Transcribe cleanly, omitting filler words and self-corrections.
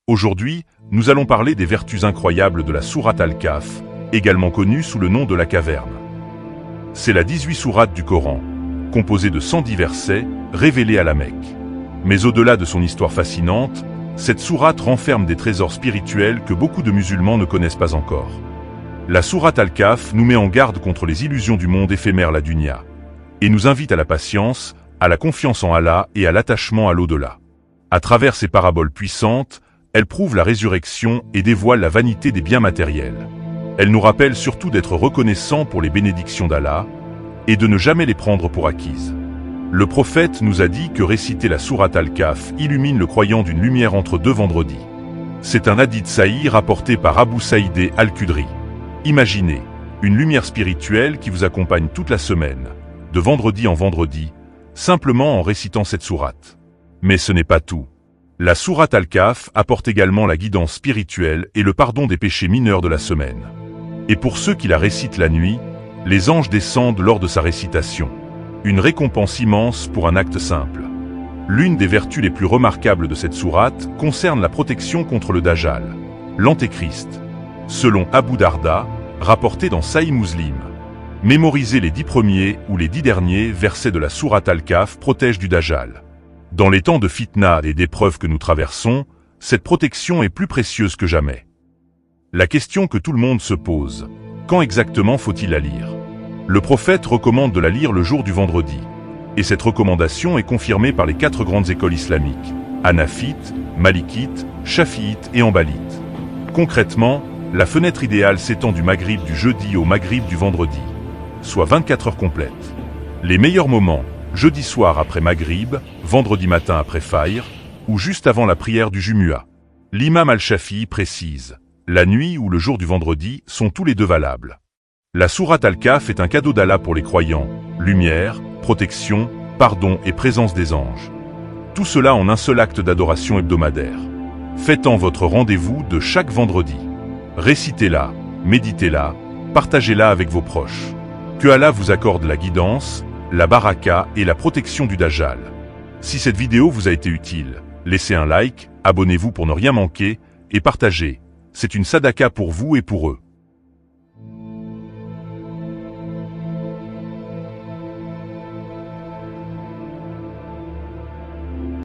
Aujourd'hui, nous allons parler des vertus incroyables de la sourate Al-Kahf, également connue sous le nom de la caverne. C'est la 18e sourate du Coran, composée de 110 versets, révélés à la Mecque. Mais au-delà de son histoire fascinante, cette sourate renferme des trésors spirituels que beaucoup de musulmans ne connaissent pas encore. La sourate Al-Kahf nous met en garde contre les illusions du monde éphémère, la dunya, et nous invite à la patience, à la confiance en Allah et à l'attachement à l'au-delà. À travers ces paraboles puissantes, elle prouve la résurrection et dévoile la vanité des biens matériels. Elle nous rappelle surtout d'être reconnaissants pour les bénédictions d'Allah et de ne jamais les prendre pour acquises. Le prophète nous a dit que réciter la sourate Al-Kahf illumine le croyant d'une lumière entre deux vendredis. C'est un hadith sahih rapporté par Abu Saïd al-Khudri. Imaginez, une lumière spirituelle qui vous accompagne toute la semaine, de vendredi en vendredi, simplement en récitant cette sourate. Mais ce n'est pas tout. La sourate Al-Kahf apporte également la guidance spirituelle et le pardon des péchés mineurs de la semaine. Et pour ceux qui la récitent la nuit, les anges descendent lors de sa récitation. Une récompense immense pour un acte simple. L'une des vertus les plus remarquables de cette sourate concerne la protection contre le Dajjal, l'Antéchrist. Selon Abu Darda, rapporté dans Sahih Muslim, mémoriser les 10 premiers ou les 10 derniers versets de la sourate Al-Kahf protège du Dajjal. Dans les temps de fitna et d'épreuves que nous traversons, cette protection est plus précieuse que jamais. La question que tout le monde se pose, quand exactement faut-il la lire? Le prophète recommande de la lire le jour du vendredi. Et cette recommandation est confirmée par les 4 grandes écoles islamiques, Hanafites, Malikites, Shafi'ites et Hanbalites. Concrètement, la fenêtre idéale s'étend du maghrib du jeudi au maghrib du vendredi, soit 24 heures complètes. Les meilleurs moments, jeudi soir après maghrib, vendredi matin après fajr, ou juste avant la prière du Jumu'ah. L'imam al-Shafi'i précise, la nuit ou le jour du vendredi sont tous les deux valables. La sourate Al-Kahf est un cadeau d'Allah pour les croyants, lumière, protection, pardon et présence des anges. Tout cela en un seul acte d'adoration hebdomadaire. Faites-en votre rendez-vous de chaque vendredi. Récitez-la, méditez-la, partagez-la avec vos proches. Que Allah vous accorde la guidance, la baraka et la protection du Dajjal. Si cette vidéo vous a été utile, laissez un like, abonnez-vous pour ne rien manquer, et partagez. C'est une sadaka pour vous et pour eux.